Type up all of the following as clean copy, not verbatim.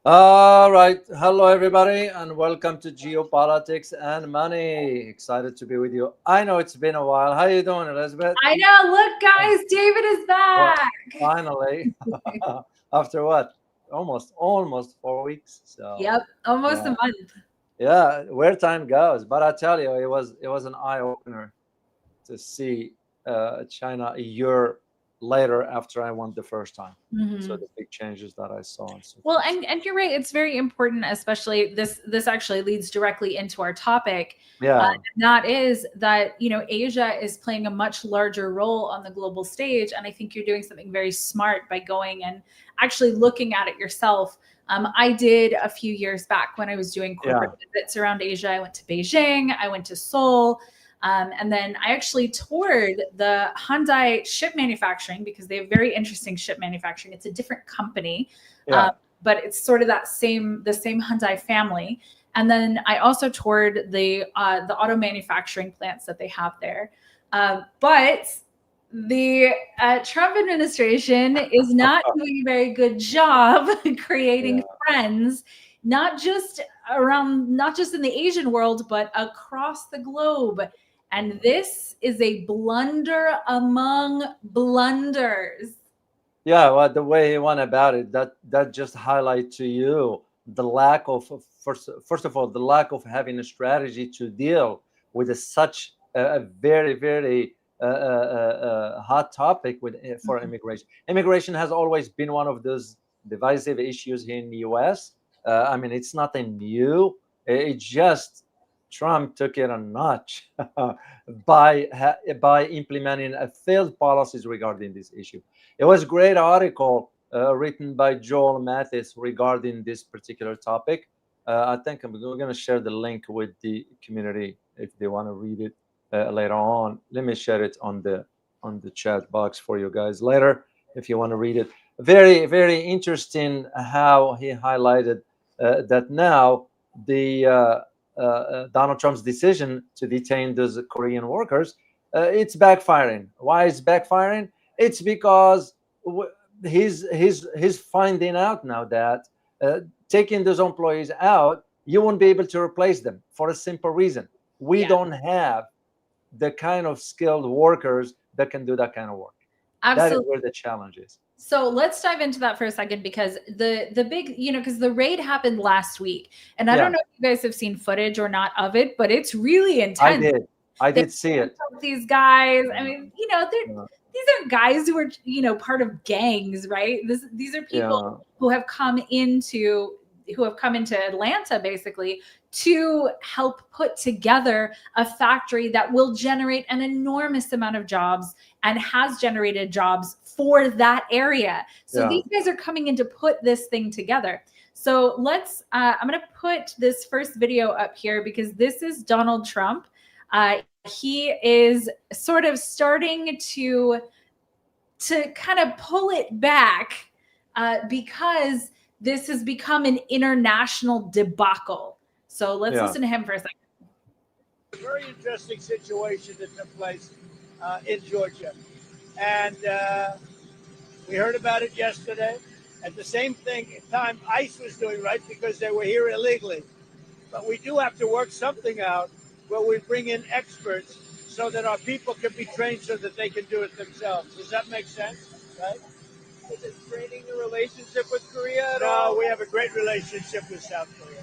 All right. Hello, everybody, and welcome to Geopolitics and Money. Excited to be with you. I know it's been a while. How you doing, Elizabeth? I know. Look, guys, David is Well, back. finally, after what? Almost 4 weeks. So, Yep, almost yeah, a month. yeah, where time goes. But I tell you, it was an eye opener to see China a year later after I won the first time. So Mhm. the big changes that I saw and so Well, forth. and you're right. It's very important, especially this actually leads directly into our topic. Yeah, And that is that Asia is playing a much larger role on the global stage, and I think you're doing something very smart by going and actually looking at it yourself. I did a few years back when I was doing corporate yeah, visits around Asia. I went to Beijing, I went to Seoul. And then I actually toured the Hyundai ship manufacturing because they have very interesting ship manufacturing. It's a different company, um, yeah. but it's sort of the same Hyundai family. And then I also toured the auto manufacturing plants that they have there. But the Trump administration is not doing a very good job creating Yeah. friends, not just not just in the Asian world, but across the globe. And this is a blunder among blunders. Yeah, well, the way he went about it, that just highlight to you the lack of first of all the lack of having a strategy to deal with such a very hot topic with for Mhm. immigration. Immigration has always been one of those divisive issues here in the U.S. I mean, it's nothing new. It just Trump took it a notch by implementing a failed policies regarding this issue. It was a great article written by Joel Mathis regarding this particular topic. I think we're going to share the link with the community if they want to read it later on. Let me share it on the chat box for you guys later if you want to read it. Very interesting how he highlighted that now the Donald Trump's decision to detain those Korean workers, it's backfiring. Why is backfiring? It's because he's finding out now that taking those employees out, you won't be able to replace them for a simple reason. We Yeah, don't have the kind of skilled workers that can do that kind of work. That is absolutely. where the challenge is. So let's dive into that for a second because the big, because the raid happened last week, and I don't Yeah, know if you guys have seen footage or not of it, but it's really I intense. did. I They did see it. handcuffed these guys. I Yeah, mean, yeah, these are guys who are part of gangs, right? These are people yeah, who have come into Atlanta basically to help put together a factory that will generate an enormous amount of jobs and has generated jobs for that area. So yeah. these guys are coming in to put this thing together. So I'm going to put this first video up here because this is Donald Trump. He is sort of starting to kind of pull it back because this has become an international debacle. So let's Yeah. listen to him for a second. A very interesting situation that took place in Georgia. And we heard about it yesterday. At the same time, ICE was doing right because they were here illegally. But we do have to work something out where we bring in experts so that our people can be trained so that they can do it themselves. Does that make sense? Right? Is it straining the relationship with Korea at all? No, we have a great relationship with South Korea.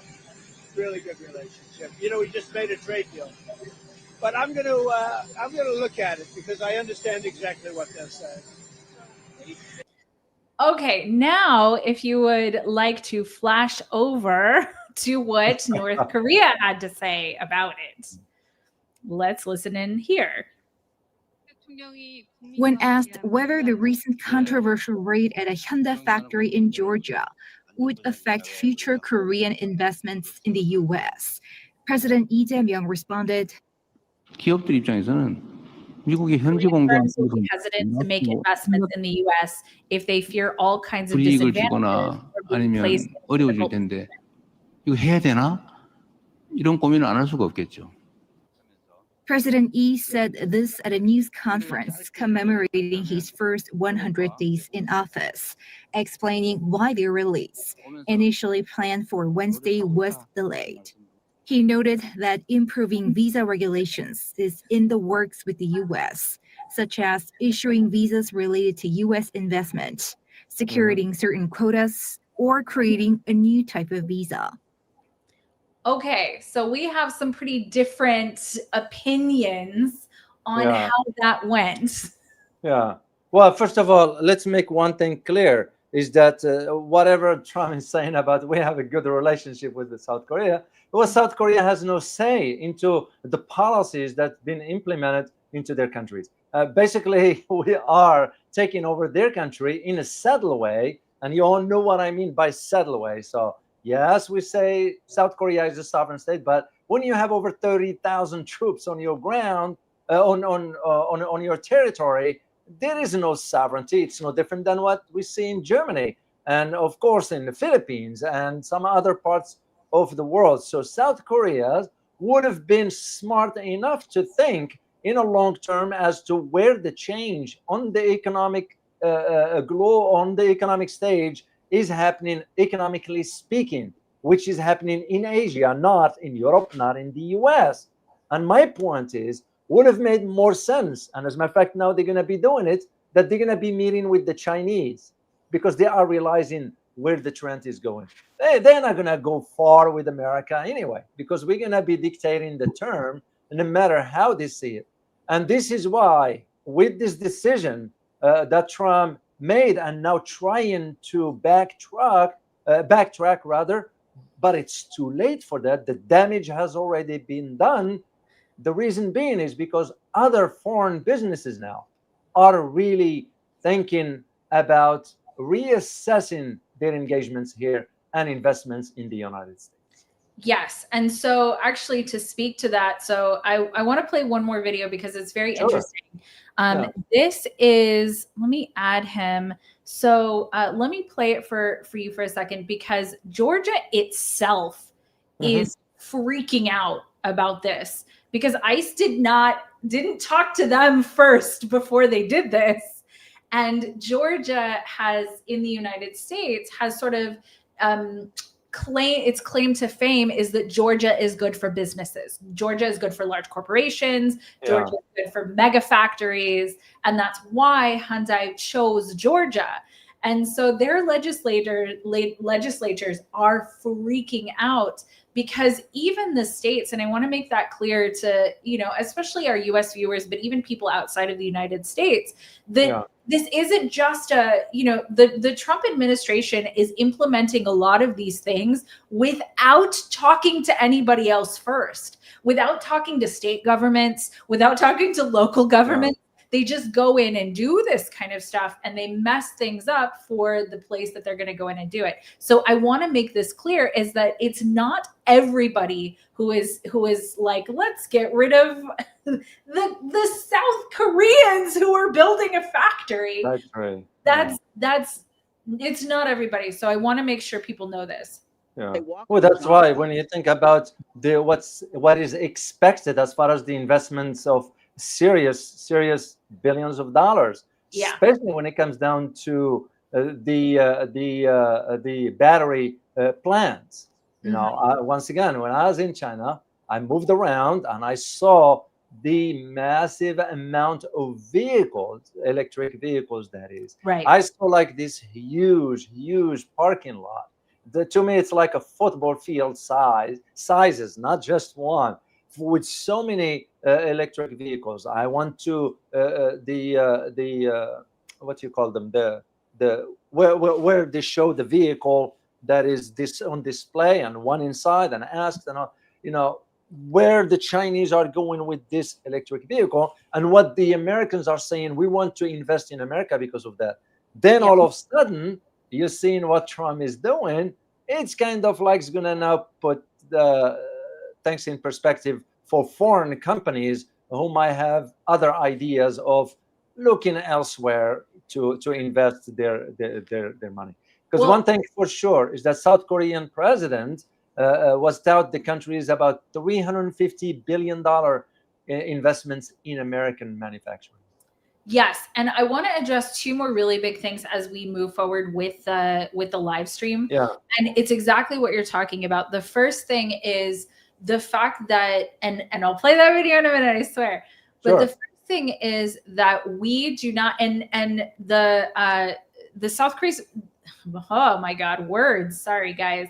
Really good relationship. We just made a trade deal. But I'm gonna look at it because I understand exactly what they're saying. Okay, now if you would like to flash over to what North Korea had to say about it, let's listen in here. When asked whether the recent controversial raid at a Hyundai factory in Georgia would affect future Korean investments in the U.S., President Lee Jae-myung responded, 기업들 입장에서는 미국의 현지 Korean 공장 firms will be hesitant to make investments in the US if they fear all kinds of 불이익을 disadvantages 주거나 or being placed 아니면 in 어려워질 difficult 텐데 이거 해야 되나? 이런 고민을 안 할 수가 없겠죠. President Yi said this at a news conference commemorating his first 100 days in office, explaining why their release, initially planned for Wednesday, was delayed. He noted that improving visa regulations is in the works with the U.S., such as issuing visas related to U.S. investment, securing certain quotas, or creating a new type of visa. Okay, so we have some pretty different opinions on Yeah. how that went. Yeah. Well, first of all, let's make one thing clear, is that whatever Trump is saying about we have a good relationship with South Korea, well, South Korea has no say into the policies that's been implemented into their countries. Basically, we are taking over their country in a subtle way, and you all know what I mean by subtle way. So yes, we say South Korea is a sovereign state, but when you have over 30,000 troops on your ground, on your territory, there is no sovereignty. It's no different than what we see in Germany and, of course, in the Philippines and some other parts of the world. So South Korea would have been smart enough to think in a long term as to where the change on the economic on the economic stage is happening, economically speaking, which is happening in Asia, not in Europe, not in the US. And my point is, would have made more sense. And as a matter of fact, now they're going to be doing it, that they're going to be meeting with the Chinese because they are realizing where the trend is going. They're not going to go far with America anyway, because we're going to be dictating the term no matter how they see it. And this is why, with this decision that Trump made and now trying to backtrack rather, but it's too late for that. The damage has already been done. The reason being is because other foreign businesses now are really thinking about reassessing their engagements here and investments in the United States. Yes. And so actually to speak to that, so I want to play one more video because it's very interesting. This is, let me add him. So let me play it for you for a second, because Georgia itself is freaking out about this, because ICE didn't talk to them first before they did this. And Georgia has, in the United States, has sort of its claim to fame is that Georgia is good for businesses. Georgia is good for large corporations. Georgia is good for mega factories. And that's why Hyundai chose Georgia. And so their legislators are freaking out, because even the states, and I want to make that clear to, especially our US viewers, but even people outside of the United States, that this isn't just the Trump administration is implementing a lot of these things without talking to anybody else first, without talking to state governments, without talking to local governments. They just go in and do this kind of stuff, and they mess things up for the place that they're going to go in and do it. So I want to make this clear, is that it's not everybody who is like, let's get rid of the South Koreans who are building a factory. That's right. That's it's not everybody. So I want to make sure people know this. Yeah. Well, that's why when you think about what is expected as far as the investments of serious billions of dollars, especially when it comes down to the battery plants. Once again, when I was in China, I moved around and I saw the massive amount of vehicles, electric vehicles, that is. Right. I saw like this huge parking lot. To me, it's like a football field sizes, not just one, with so many electric vehicles. I went to what you call them, where they show the vehicle that is on display and one inside, and asked, where the Chinese are going with this electric vehicle and what the Americans are saying. We want to invest in America because of that. Then all of a sudden, you're seeing what Trump is doing. It's kind of like it's going to now put things in perspective for foreign companies who might have other ideas of looking elsewhere to invest their money. Because one thing for sure is that South Korean president was tout the country is about $350 billion investments in American manufacturing. Yes, and I want to address two more really big things as we move forward with the live stream. Yeah. And it's exactly what you're talking about. The first thing is the fact that, and I'll play that video in a minute, I swear. But the first thing is that we do not, and the South Korea's, oh my God, words. Sorry, guys.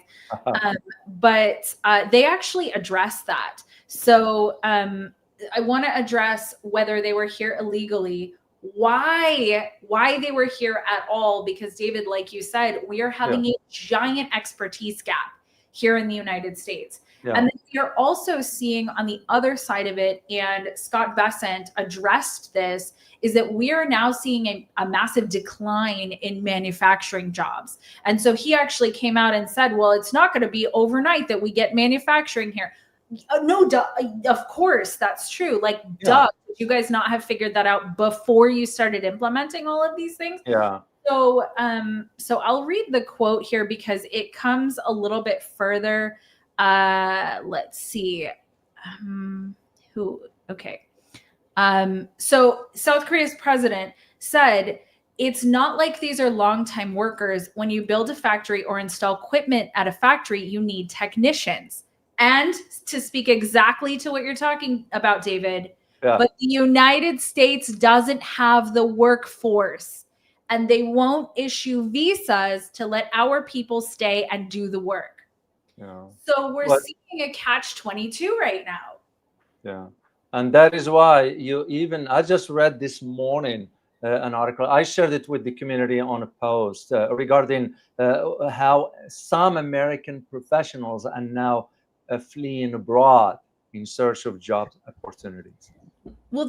But they actually address that. So I want to address whether they were here illegally, why they were here at all, because David, like you said, we are having a giant expertise gap here in the United States. And then you're also seeing on the other side of it, and Scott Bessent addressed this, is that we are now seeing a massive decline in manufacturing jobs. And so he actually came out and said, well, it's not going to be overnight that we get manufacturing here. No, of course, that's true. Like, duh, did you guys not have figured that out before you started implementing all of these things? Yeah. So, so I'll read the quote here because it comes a little bit further. Let's see. So South Korea's president said, it's not like these are longtime workers. When you build a factory or install equipment at a factory, you need technicians. And to speak exactly to what you're talking about, David, but the United States doesn't have the workforce, and they won't issue visas to let our people stay and do the work. Yeah. So we're seeing a catch-22 right now. Yeah. And that is why I just read this morning an article. I shared it with the community on a post regarding how some American professionals are now fleeing abroad in search of job opportunities. Well,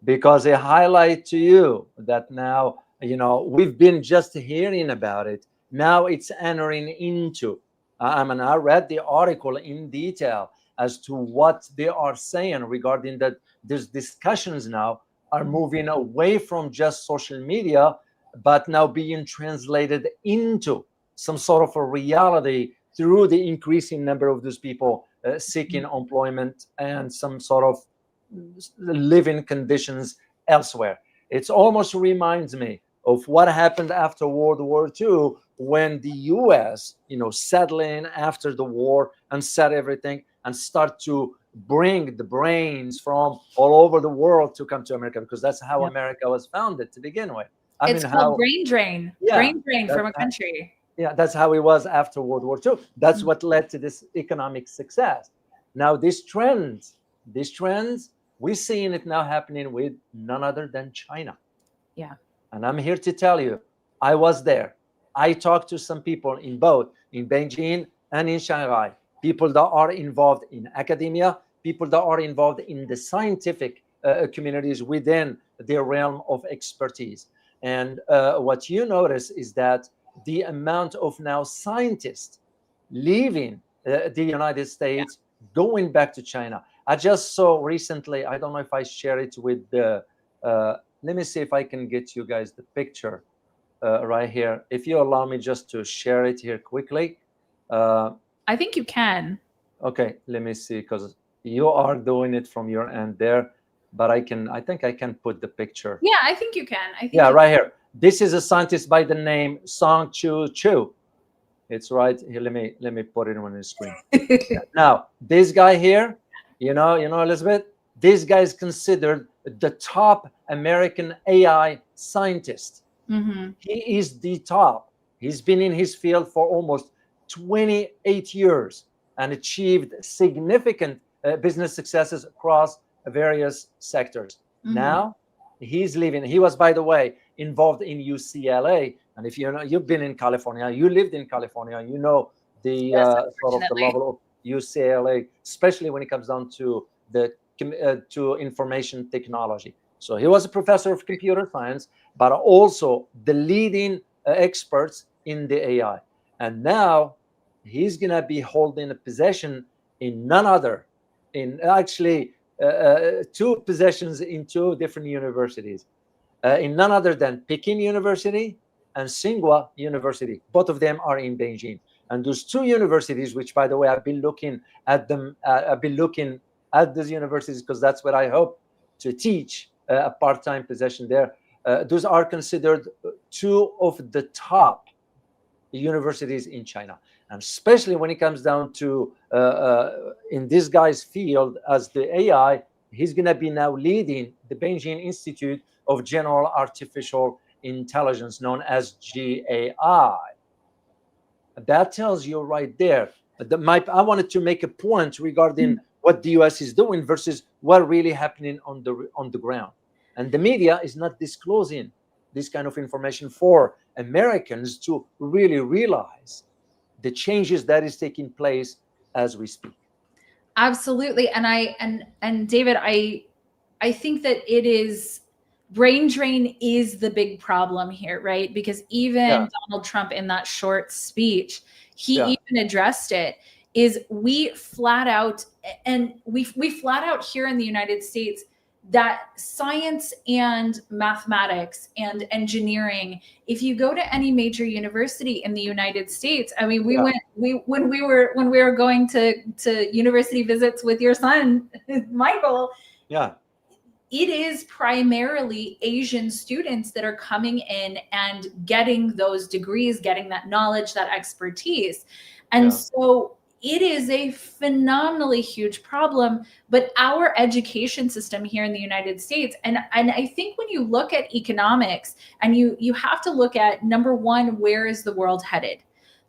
because they highlight to you that now, we've been just hearing about it. Now it's entering into, I read the article in detail as to what they are saying regarding that. These discussions now are moving away from just social media, but now being translated into some sort of a reality through the increasing number of those people seeking employment and some sort of living conditions elsewhere. It almost reminds me of what happened after World War II, when the U.S., settled in after the war and set everything and start to bring the brains from all over the world to come to America, because that's how America was founded to begin with. It's called brain drain. Brain drain from a country. Yeah, that's how it was after World War II. That's what led to this economic success. Now, these trends, we're seeing it now happening with none other than China. Yeah. And I'm here to tell you, I was there. I talked to some people in both in Beijing and in Shanghai, people that are involved in academia, people that are involved in the scientific communities within their realm of expertise. And what you notice is that the amount of now scientists leaving the United States, going back to China. I just saw recently, I don't know if I share it with the, let me see if I can get you guys the picture right here. If you allow me just to share it here quickly. I think you can. Okay, let me see, because you are doing it from your end there, but I think I can put the picture. Yeah, I think you can. Right here. This is a scientist by the name Song Chu. It's right here. Let me put it on the screen. Now, this guy here, Elizabeth, this guy is considered the top American AI scientist. Mm-hmm. He is the top. He's been in his field for almost 28 years and achieved significant business successes across various sectors. Mm-hmm. Now, he's leaving. He was, by the way, involved in UCLA. And if you've been in California, you lived in California, the sort of the level of UCLA, especially when it comes down to to information technology. So he was a professor of computer science, but also the leading experts in the AI. And now he's going to be holding a position in none other, in actually two positions in two different universities, in none other than Peking University and Tsinghua University. Both of them are in Beijing. And those two universities, which, by the way, I've been looking at them, I've been looking at those universities, because that's what I hope to teach, a part-time position there. Those are considered two of the top universities in China. And especially when it comes down to, in this guy's field as the AI, he's going to be now leading the Beijing Institute of General Artificial Intelligence, known as GAI. That tells you right there. I wanted to make a point regarding what the US is doing versus what really happening on the ground. And the media is not disclosing this kind of information for Americans to really realize the changes that is taking place as we speak. Absolutely. And David, I think that it is, brain drain is the big problem here, right? Because even Donald Trump in that short speech, he even addressed it, is we flat out here in the United States that science and mathematics and engineering, if you go to any major university in the United States, I mean, when we were going to university visits with your son, Michael, it is primarily Asian students that are coming in and getting those degrees, getting that knowledge, that expertise. And so it is a phenomenally huge problem, but our education system here in the United States, and I think when you look at economics, and you have to look at, number one, where is the world headed?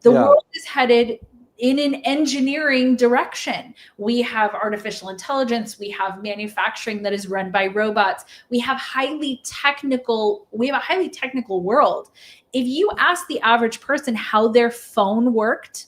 The world is headed in an engineering direction. We have artificial intelligence, we have manufacturing that is run by robots, we have a highly technical world. If you ask the average person how their phone worked,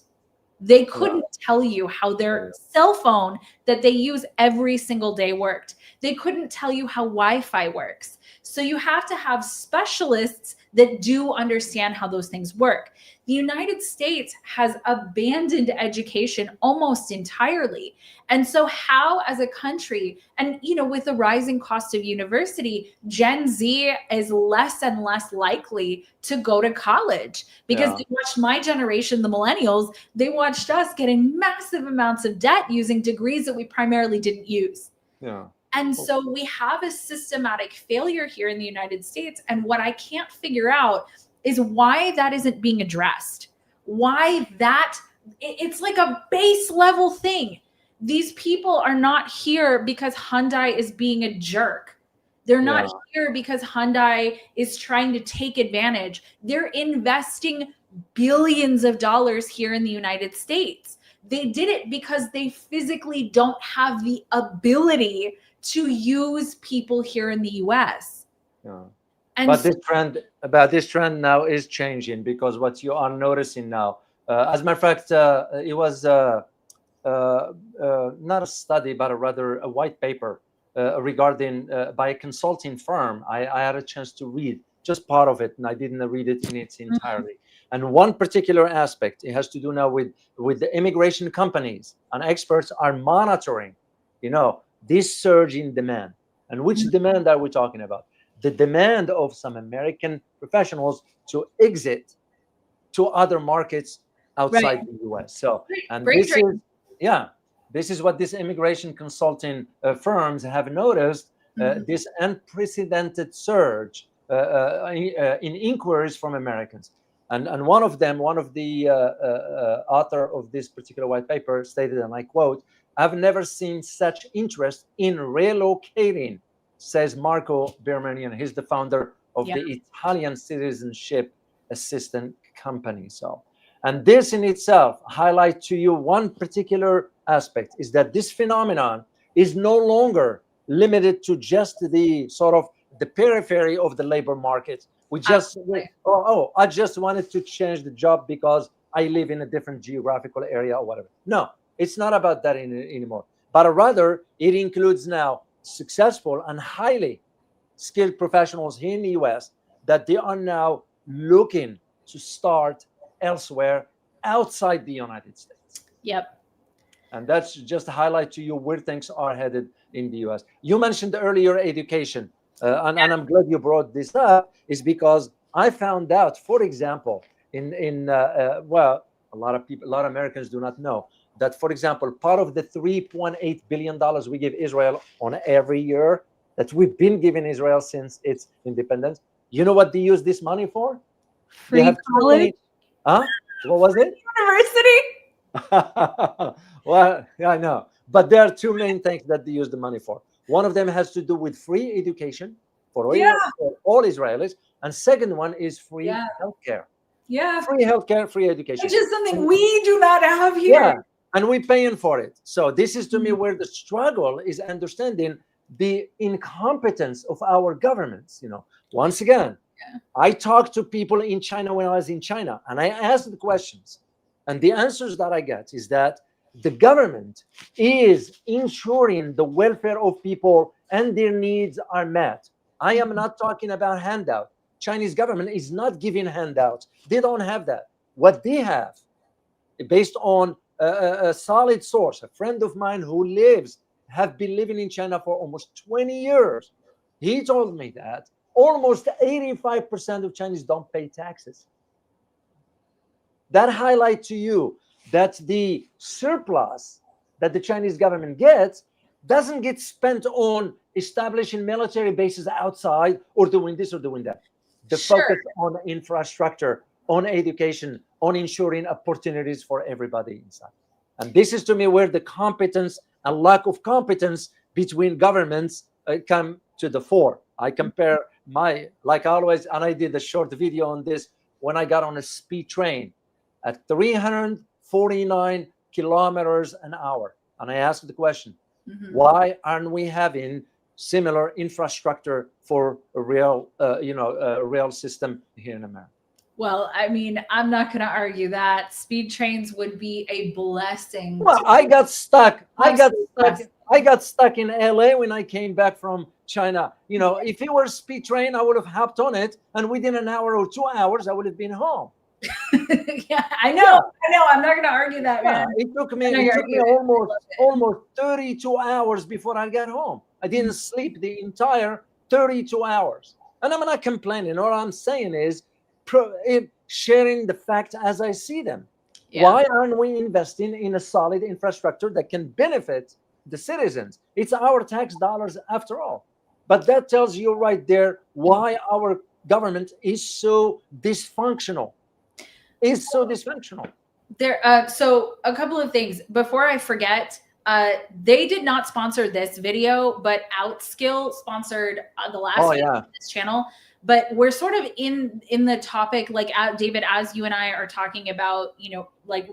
they couldn't tell you how their cell phone that they use every single day worked. They couldn't tell you how Wi-Fi works. So you have to have specialists that do understand how those things work. The United States has abandoned education almost entirely. And so how, as a country, and with the rising cost of university, Gen Z is less and less likely to go to college, because they watched my generation, the millennials, they watched us getting massive amounts of debt using degrees that we primarily didn't use. And so we have a systematic failure here in the United States. And what I can't figure out is why that isn't being addressed. It's like a base level thing. These people are not here because Hyundai is being a jerk. They're not here because Hyundai is trying to take advantage. They're investing billions of dollars here in the United States. They did it because they physically don't have the ability to use people here in the US. But this trend now is changing, because what you are noticing now, as a matter of fact, it was not a study, but rather a white paper regarding by a consulting firm. I had a chance to read just part of it, and I didn't read it in its entirety. And one particular aspect, it has to do now with the immigration companies, and experts are monitoring, this surge in demand. And which demand are we talking about? The demand of some American professionals to exit to other markets outside the US. So, and this is what these immigration consulting firms have noticed, this unprecedented surge in inquiries from Americans. And one of the author of this particular white paper stated, and I quote, "I've never seen such interest in relocating," says Marco Bermanian. He's the founder of the Italian Citizenship Assistant Company. So, and this in itself highlights to you one particular aspect, is that this phenomenon is no longer limited to just the sort of the periphery of the labor market. We just, I just wanted to change the job because I live in a different geographical area or whatever. No, it's not about that anymore. But rather, it includes now successful and highly skilled professionals here in the US that they are now looking to start elsewhere outside the United States. And that's just a highlight to you where things are headed in the US. You mentioned earlier education, and I'm glad you brought this up, is because I found out, for example, well, a lot of Americans do not know, that, for example, part of the $3.8 billion we give Israel on every year, that we've been giving Israel since its independence, you know what they use this money for? Free They have college? Huh? What was it? University? Well, yeah, I know. But there are two main things that they use the money for. One of them has to do with free education for all Israelis. And second one is free healthcare. Yeah. Free healthcare, free education. Which is something we do not have here. Yeah. And we're paying for it. So this is to me where the struggle is understanding the incompetence of our governments. Once again, I talked to people in China when I was in China, and I asked the questions, and the answers that I get is that the government is ensuring the welfare of people and their needs are met. I am not talking about handout. Chinese government is not giving handouts. They don't have that. What they have, based on a solid source, a friend of mine who have been living in China for almost 20 years, he told me that almost 85% of Chinese don't pay taxes. That highlights to you that the surplus that the Chinese government gets doesn't get spent on establishing military bases outside or doing this or doing that. The focus on infrastructure, on education, on ensuring opportunities for everybody inside. And this is to me where the competence and lack of competence between governments come to the fore. I compare like always, and I did a short video on this when I got on a speed train at 349 kilometers an hour. And I asked the question, why aren't we having similar infrastructure for a rail system here in America? Well, I mean, I'm not going to argue that speed trains would be a blessing. Well, I got stuck. I got stuck in LA when I came back from China. If it were a speed train, I would have hopped on it, and within an hour or 2 hours, I would have been home. Yeah, I know. I'm not going to argue that, man. It took me almost 32 hours before I got home. I didn't sleep the entire 32 hours. And I'm not complaining. All I'm saying is sharing the facts as I see them. Yeah. Why aren't we investing in a solid infrastructure that can benefit the citizens? It's our tax dollars after all. But that tells you right there why our government is so dysfunctional. So a couple of things before I forget. They did not sponsor this video, but Outskill sponsored the last video on this channel. But we're sort of in the topic, like David, as you and I are talking about, like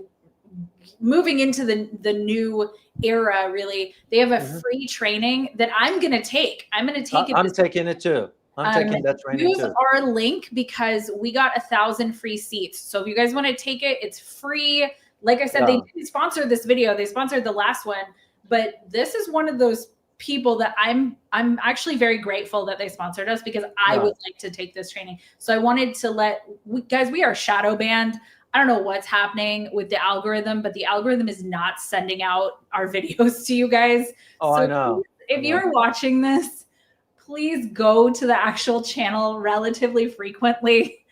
moving into the new era. Really, they have a free training that I'm going to take. I'm going to take it. I'm taking it too. I'm taking that training use too. Our link because we got 1,000 free seats. So if you guys want to take it, it's free. Like I said, they didn't sponsor this video. They sponsored the last one, but this is one of those people that I'm actually very grateful that they sponsored us because I would like to take this training. So I wanted to guys, we are shadow banned. I don't know what's happening with the algorithm, but the algorithm is not sending out our videos to you guys. Oh, so I know. If you're watching this, please go to the actual channel relatively frequently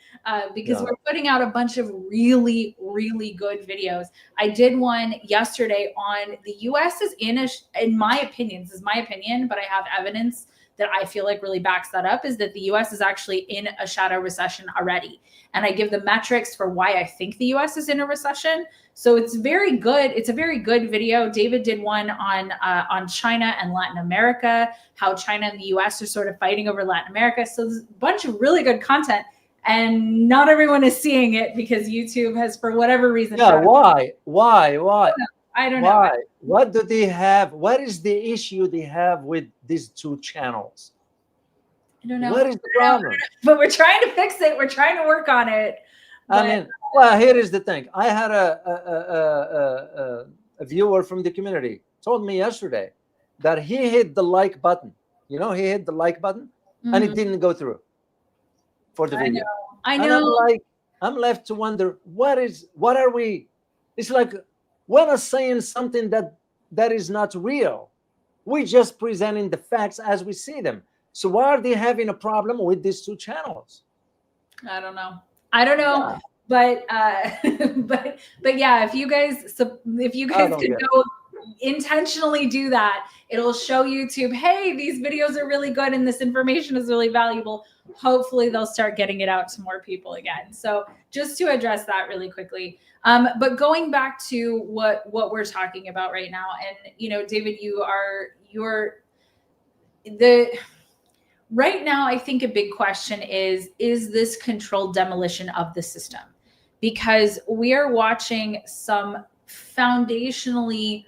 because we're putting out a bunch of really, really good videos. I did one yesterday on the U.S. is in my opinion, this is my opinion, but I have evidence that I feel like really backs that up, is that the U.S. is actually in a shadow recession already. And I give the metrics for why I think the U.S. is in a recession. So it's very good. It's a very good video. David did one on China and Latin America, how China and the U.S. are sort of fighting over Latin America. So there's a bunch of really good content. And not everyone is seeing it because YouTube has, for whatever reason. Yeah, why? I don't know. What do they have? What is the issue they have with these two channels? I don't know. What is the problem? But we're trying to fix it. We're trying to work on it. I mean, well, here is the thing. I had a viewer from the community told me yesterday that he hit the like button. He hit the like button and it didn't go through for the video. I know. And I'm left to wonder, what are we? It's like we're not saying something that is not real. We're just presenting the facts as we see them. So why are they having a problem with these two channels? I don't know. but but yeah, if you guys could go intentionally do that, it'll show YouTube, hey, these videos are really good and this information is really valuable. Hopefully they'll start getting it out to more people again. So just to address that really quickly. But going back to what we're talking about right now, and David, right now, I think a big question is this controlled demolition of the system? Because we are watching some foundationally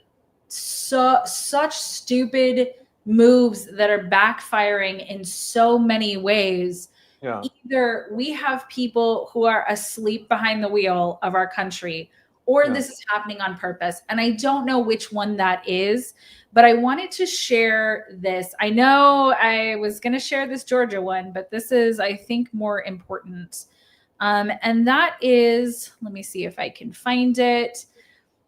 such stupid moves that are backfiring in so many ways. Yeah. Either we have people who are asleep behind the wheel of our country, or this is happening on purpose. And I don't know which one that is, but I wanted to share this. I know I was going to share this Georgia one, but this is, I think, more important. And that is, let me see if I can find it.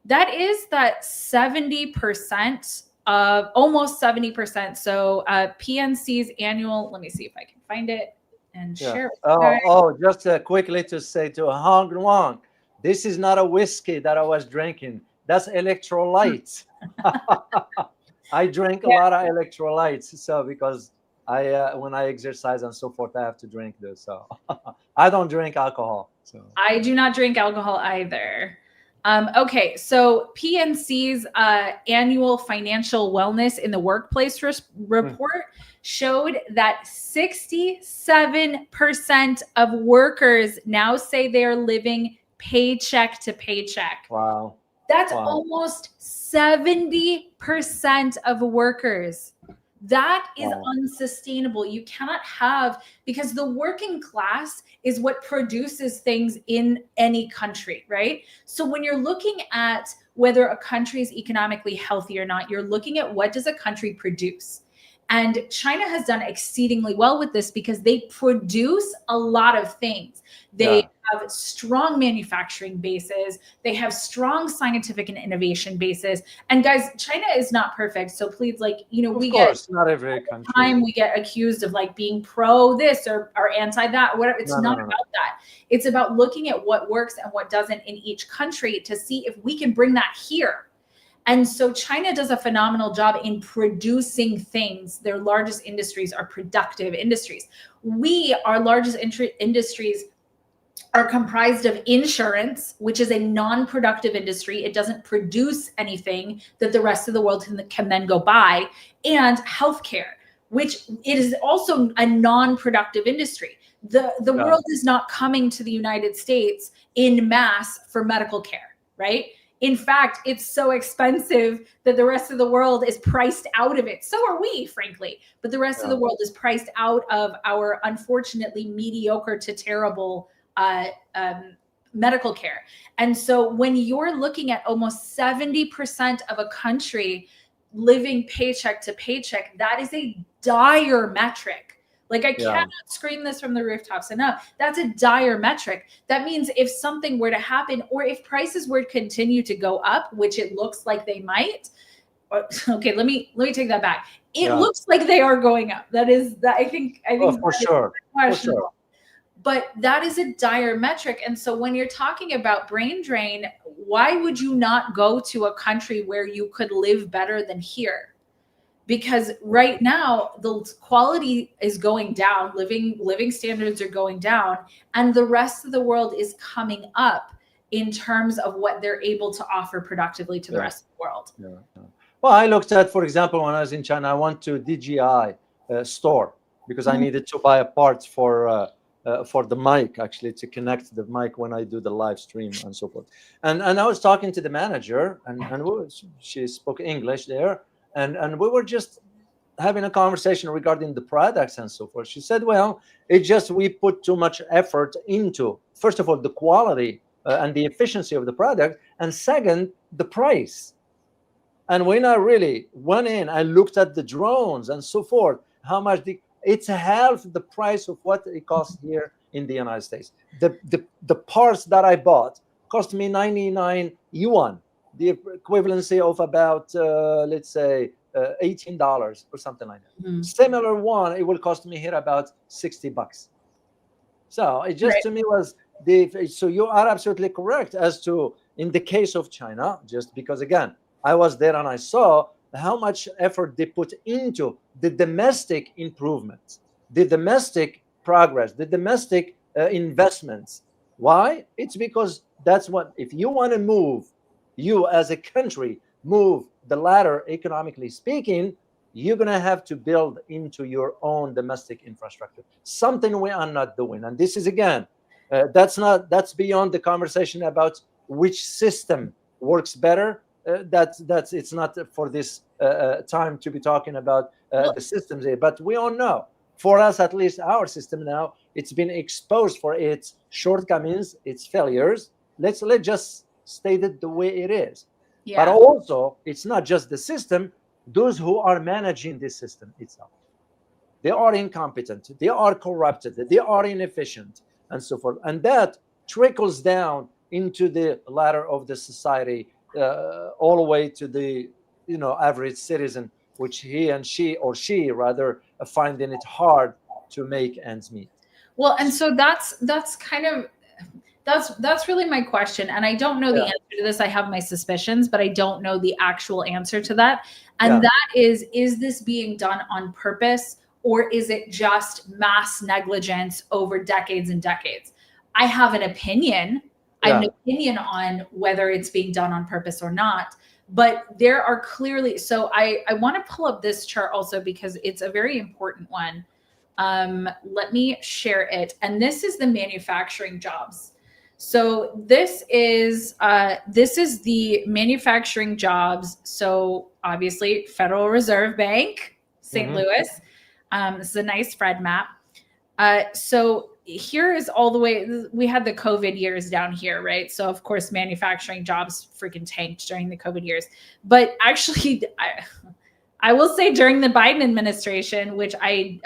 That is that 70% of, almost 70%. So PNC's annual, let me see if I can find it and share it with you guys. Just quickly to say to Hong Wang, this is not a whiskey that I was drinking. That's electrolytes. I drink a lot of electrolytes. So because when I exercise and so forth, I have to drink this. So I don't drink alcohol. So I do not drink alcohol either. Okay, so PNC's annual financial wellness in the workplace report showed that 67% of workers now say they are living paycheck to paycheck. Wow. That's almost 70% of workers. That is unsustainable. You cannot have, because the working class is what produces things in any country, right? So when you're looking at whether a country is economically healthy or not, you're looking at what does a country produce. And China has done exceedingly well with this because they produce a lot of things. They have strong manufacturing bases. They have strong scientific and innovation bases. And guys, China is not perfect. So please, we get, not every country. Time we get accused of being pro this or anti that or whatever. It's not about that. It's about looking at what works and what doesn't in each country to see if we can bring that here. And so China does a phenomenal job in producing things. Their largest industries are productive industries. Our largest industries are comprised of insurance, which is a non-productive industry. It doesn't produce anything that the rest of the world can then go buy, and healthcare, which it is also a non-productive industry. The world is not coming to the United States in mass for medical care, right? In fact, it's so expensive that the rest of the world is priced out of it. So are we, frankly. But the rest of the world is priced out of our, unfortunately, mediocre to terrible medical care. And so when you're looking at almost 70% of a country living paycheck to paycheck, that is a dire metric. I cannot scream this from the rooftops enough. That's a dire metric. That means if something were to happen, or if prices were to continue to go up, which it looks like they might. Okay, let me take that back. It looks like they are going up. That is that I think for sure. But that is a dire metric. And so when you're talking about brain drain, why would you not go to a country where you could live better than here? Because right now the quality is going down, living standards are going down, and the rest of the world is coming up in terms of what they're able to offer productively to the rest of the world. Well, I looked at, for example, when I was in China, I went to DJI store because I needed to buy a part for the mic, actually, to connect the mic when I do the live stream and so forth. And I was talking to the manager, and she spoke English there. And we were just having a conversation regarding the products and so forth. She said, well, it's just we put too much effort into, first of all, the quality and the efficiency of the product, and second, the price. And when I really went in, I looked at the drones and so forth, how much it's half the price of what it costs here in the United States. The parts that I bought cost me 99 yuan. The equivalency of about, let's say, $18 or something like that. Similar one, it will cost me here about $60. So it just to me was So you are absolutely correct as to in the case of China, just because again I was there and I saw how much effort they put into the domestic improvements, the domestic progress, the domestic investments. Why? It's because that's what, if you want to move, you as a country move the ladder economically speaking, you're going to have to build into your own domestic infrastructure, something we are not doing. And this is again, that's beyond the conversation about which system works better. That's it's not for this time to be talking about the systems here, but we all know, for us at least, our system now, it's been exposed for its shortcomings, its failures. Let's just state it the way it is. Yeah. But also, it's not just the system, those who are managing the system itself. They are incompetent, they are corrupted, they are inefficient, and so forth. And that trickles down into the ladder of the society, all the way to the average citizen, which he and she, or she rather, finding it hard to make ends meet. Well, and so that's kind of that's really my question. And I don't know the answer to this. I have my suspicions, but I don't know the actual answer to that. And that is this being done on purpose, or is it just mass negligence over decades and decades? I have an opinion. I have an opinion on whether it's being done on purpose or not. But there are clearly, so I want to pull up this chart also because it's a very important one. Let me share it. And this is the manufacturing jobs. So this is the manufacturing jobs. So obviously Federal Reserve Bank, St. Louis. This is a nice Fred map. So here is all the way, we had the COVID years down here, right? So of course, manufacturing jobs freaking tanked during the COVID years. But actually, I will say during the Biden administration, which I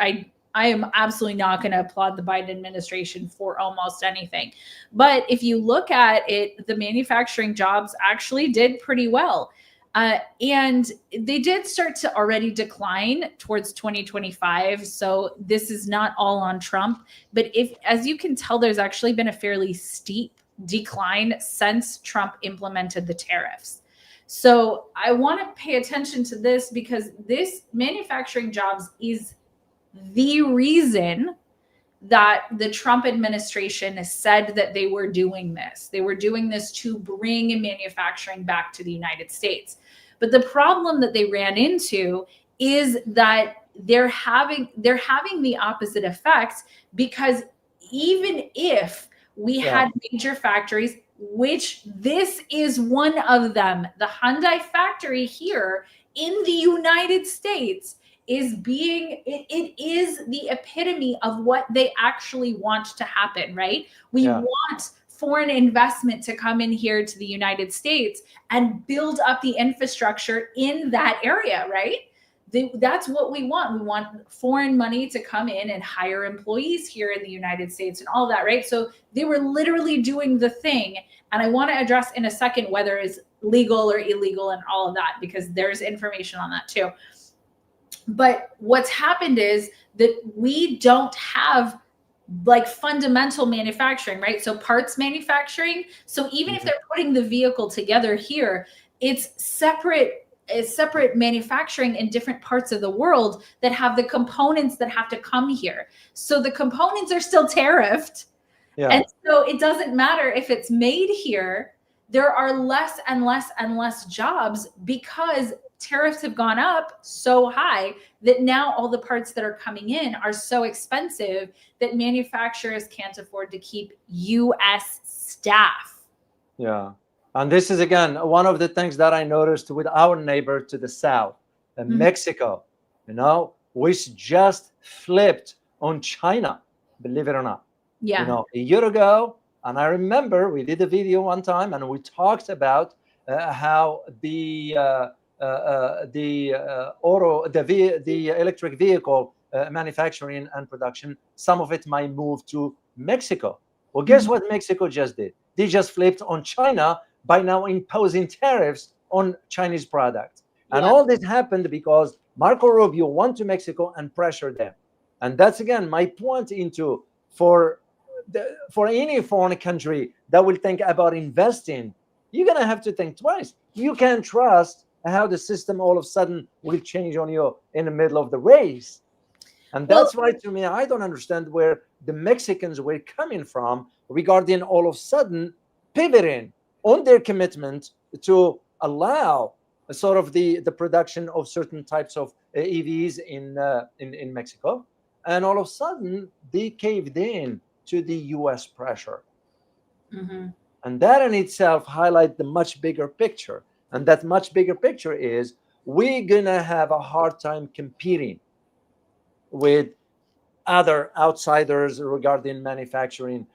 am absolutely not going to applaud the Biden administration for almost anything. But if you look at it, the manufacturing jobs actually did pretty well. And they did start to already decline towards 2025. So this is not all on Trump. But as you can tell, there's actually been a fairly steep decline since Trump implemented the tariffs. So I want to pay attention to this because this manufacturing jobs is the reason that the Trump administration said that they were doing this. They were doing this to bring manufacturing back to the United States. But the problem that they ran into is that they're having the opposite effect, because even if we had major factories, which this is one of them, the Hyundai factory here in the United States, it is the epitome of what they actually want to happen, right? We want foreign investment to come in here to the United States and build up the infrastructure in that area, right? That's what we want. We want foreign money to come in and hire employees here in the United States and all that, right? So they were literally doing the thing. And I want to address in a second whether it's legal or illegal and all of that, because there's information on that too. But what's happened is that we don't have like fundamental manufacturing, right? So parts manufacturing. So even if they're putting the vehicle together here, it's separate manufacturing in different parts of the world that have the components that have to come here. So the components are still tariffed. And so it doesn't matter if it's made here, there are less and less and less jobs because tariffs have gone up so high that now all the parts that are coming in are so expensive that manufacturers can't afford to keep U.S. staff. Yeah. And this is, again, one of the things that I noticed with our neighbor to the south, Mexico, which just flipped on China, believe it or not. A year ago, and I remember we did a video one time and we talked about how the electric vehicle manufacturing and production, some of it might move to Mexico. Well, guess what Mexico just did? They just flipped on China by now imposing tariffs on Chinese products. And all this happened because Marco Rubio went to Mexico and pressured them. And that's, again, my point for for any foreign country that will think about investing, you're going to have to think twice. You can't trust how the system all of a sudden will change on you in the middle of the race. And that's why, to me, I don't understand where the Mexicans were coming from regarding all of a sudden pivoting on their commitment to allow sort of the production of certain types of EVs in Mexico. And all of a sudden, they caved in to the US pressure. Mm-hmm. And that in itself highlights the much bigger picture. And that much bigger picture is we're going to have a hard time competing with other outsiders regarding manufacturing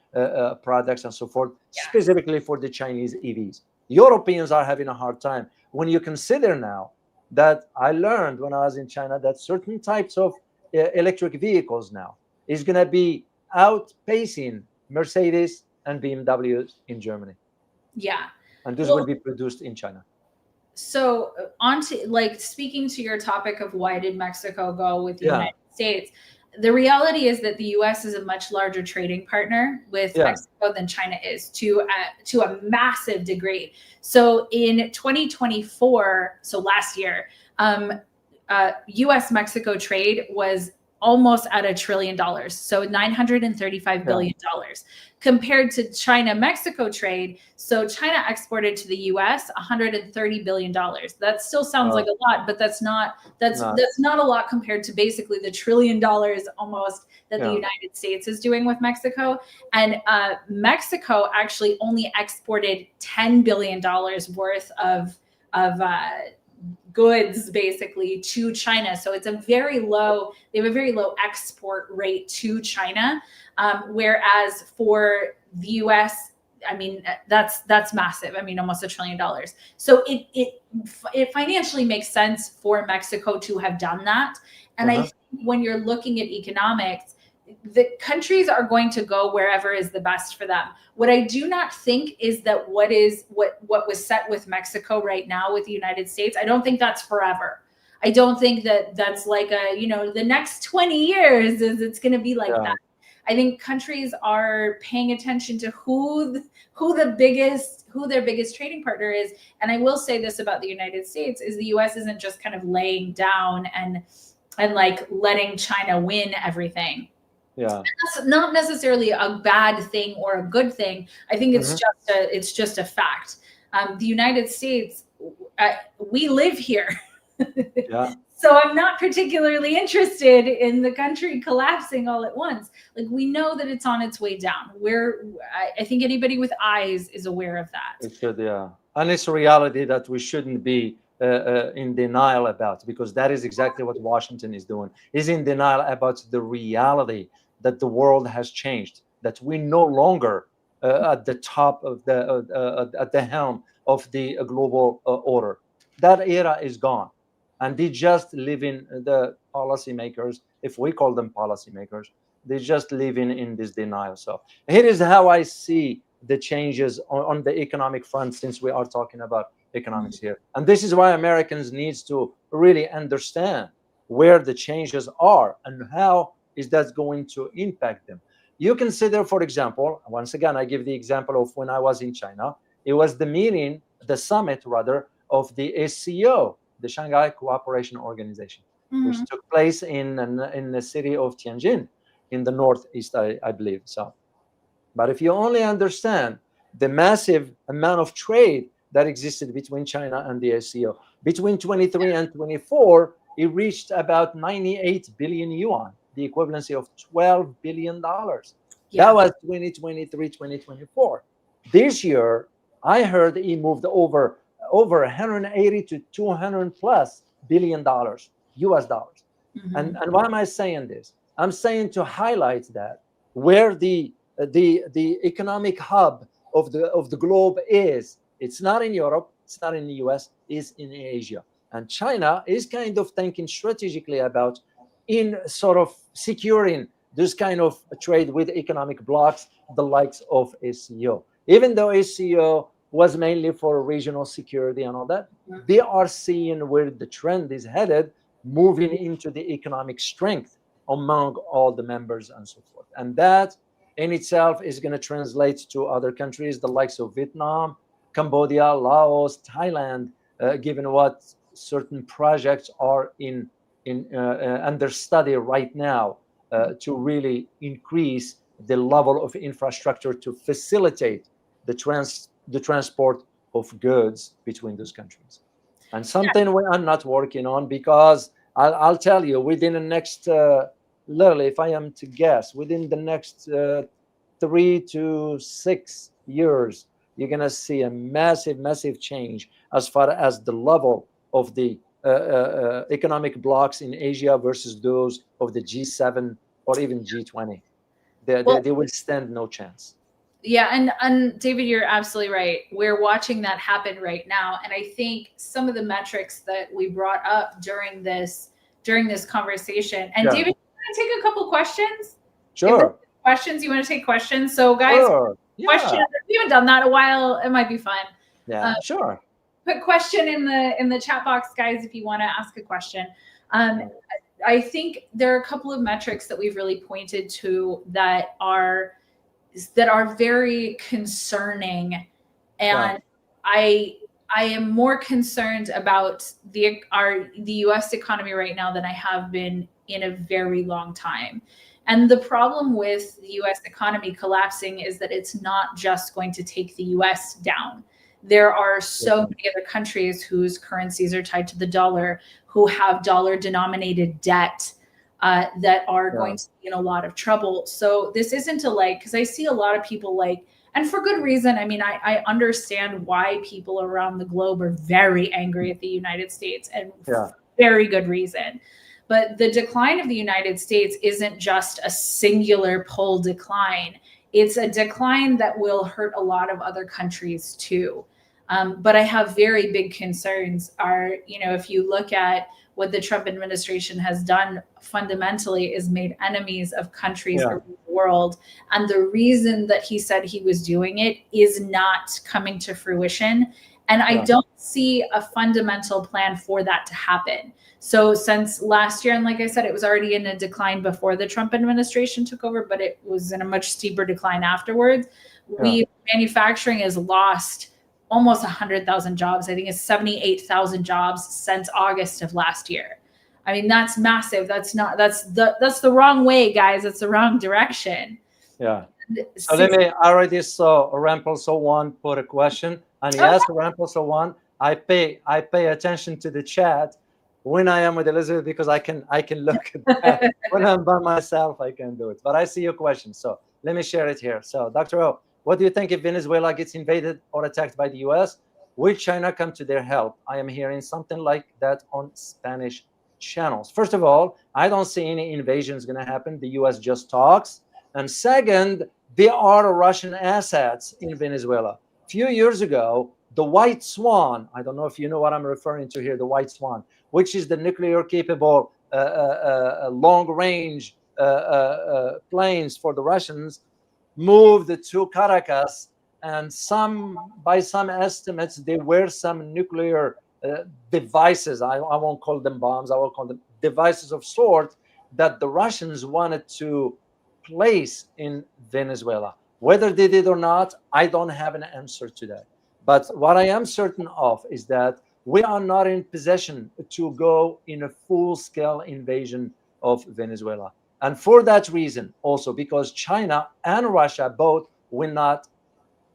products and so forth, specifically for the Chinese EVs. Europeans are having a hard time. When you consider now that I learned when I was in China that certain types of electric vehicles now is going to be outpacing Mercedes and BMWs in Germany. Yeah. And those will be produced in China. So on to, like, speaking to your topic of why did Mexico go with the United States, the reality is that the U.S. is a much larger trading partner with Mexico than China is, to a massive degree. So in 2024, so last year, U.S.-Mexico trade was almost at $1 trillion, so $935 billion, compared to China-Mexico trade. So China exported to the U.S. $130 billion. That still sounds like a lot, but that's not a lot compared to basically the $1 trillion almost that the United States is doing with Mexico. And Mexico actually only exported $10 billion worth of goods basically to China. So it's they have a very low export rate to China. Whereas for the US, I mean, that's massive. I mean, almost $1 trillion. So it financially makes sense for Mexico to have done that. And I think when you're looking at economics, the countries are going to go wherever is the best for them. What I do not think is that what was set with Mexico right now with the United States, I don't think that's forever. I don't think that that's like the next 20 years it's going to be like that. I think countries are paying attention to who their biggest trading partner is. And I will say this about the United States is the US isn't just kind of laying down and like letting China win everything. Yeah, that's not necessarily a bad thing or a good thing. I think it's just a fact. The United States, we live here, so I'm not particularly interested in the country collapsing all at once. Like, we know that it's on its way down. I think anybody with eyes is aware of that. It should, and it's a reality that we shouldn't be in denial about, because that is exactly what Washington is doing. Is in denial about the reality that the world has changed, that we're no longer at the top of at the helm of the global order. That era is gone, and they just living, the policymakers, if we call them policymakers, they just living in this denial. So here is how I see the changes on the economic front, since we are talking about economics here. And this is why Americans needs to really understand where the changes are and how is that going to impact them. You consider, for example, once again, I give the example of when I was in China. It was the summit of the SCO, the Shanghai Cooperation Organization, which took place in the city of Tianjin in the northeast, I believe. So, but if you only understand the massive amount of trade that existed between China and the SCO, between 23 and 24, it reached about 98 billion yuan, the equivalency of $12 billion. That was 2023, 2024. This year, I heard it moved over 180 to 200 plus billion dollars, US dollars. And why am I saying this? I'm saying to highlight that where the economic hub of the globe is, it's not in Europe, it's not in the US, it's in Asia. And China is kind of thinking strategically about in sort of securing this kind of trade with economic blocks, the likes of SCO. Even though SCO was mainly for regional security and all that, they are seeing where the trend is headed, moving into the economic strength among all the members and so forth. And that in itself is going to translate to other countries, the likes of Vietnam, Cambodia, Laos, Thailand, given what certain projects are under study right now to really increase the level of infrastructure to facilitate the transport of goods between those countries. And something I'm not working on, because I'll tell you, within the next, literally, if I am to guess, within the next 3 to 6 years, you're going to see a massive change as far as the level of the economic blocks in Asia versus those of the G7 or even G20. They will stand no chance. Yeah, and David, you're absolutely right. We're watching that happen right now, and I think some of the metrics that we brought up during this conversation. And David, you want to take a couple questions? Sure. Questions? You want to take questions? So, guys, questions. We haven't done that in a while. It might be fun. Yeah, sure. Put question in the chat box, guys, if you want to ask a question. I think there are a couple of metrics that we've really pointed to that are very concerning, and I am more concerned about the U.S. economy right now than I have been in a very long time. And the problem with the U.S. economy collapsing is that it's not just going to take the U.S. down. There are so many other countries whose currencies are tied to the dollar, who have dollar-denominated debt, that are going to be in a lot of trouble. So this isn't because I see a lot of people and for good reason. I mean, I understand why people around the globe are very angry at the United States, and for very good reason. But the decline of the United States isn't just a singular pole decline. It's a decline that will hurt a lot of other countries too. But I have very big concerns. If you look at what the Trump administration has done, fundamentally is made enemies of countries around the world. And the reason that he said he was doing it is not coming to fruition. And I don't see a fundamental plan for that to happen. So since last year, and like I said, it was already in a decline before the Trump administration took over, but it was in a much steeper decline afterwards. Manufacturing has lost almost 100,000 jobs. I think it's 78,000 jobs since August of last year. I mean, that's massive. That's the wrong way, guys. It's the wrong direction. Yeah. So I already saw Ramples01 put a question, and yes, Ramples01, I pay attention to the chat when I am with Elizabeth, because I can look at that. When I'm by myself, I can do it. But I see your question, so let me share it here. So, Dr. O, what do you think if Venezuela gets invaded or attacked by the U.S.? Will China come to their help? I am hearing something like that on Spanish channels. First of all, I don't see any invasions going to happen. The U.S. just talks. And second, there are Russian assets in Venezuela. A few years ago, the White Swan, I don't know if you know what I'm referring to here, the White Swan, which is the nuclear-capable long-range planes for the Russians, moved to Caracas, and by some estimates, there were some nuclear devices. I won't call them bombs. I will call them devices of sort that the Russians wanted to place in Venezuela. Whether they did or not, I don't have an answer to that. But what I am certain of is that we are not in position to go in a full-scale invasion of Venezuela. And for that reason, also because China and Russia both will not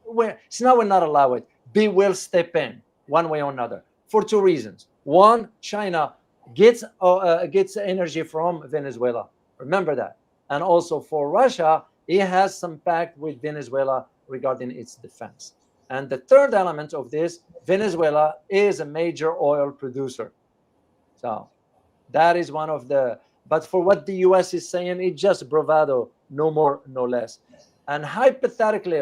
allow it. They will step in one way or another for two reasons. One, China gets energy from Venezuela. Remember that. And also for Russia, it has some pact with Venezuela regarding its defense. And the third element of this, Venezuela is a major oil producer. So that is one of the, but for what the US is saying, it's just bravado, no more, no less. And hypothetically,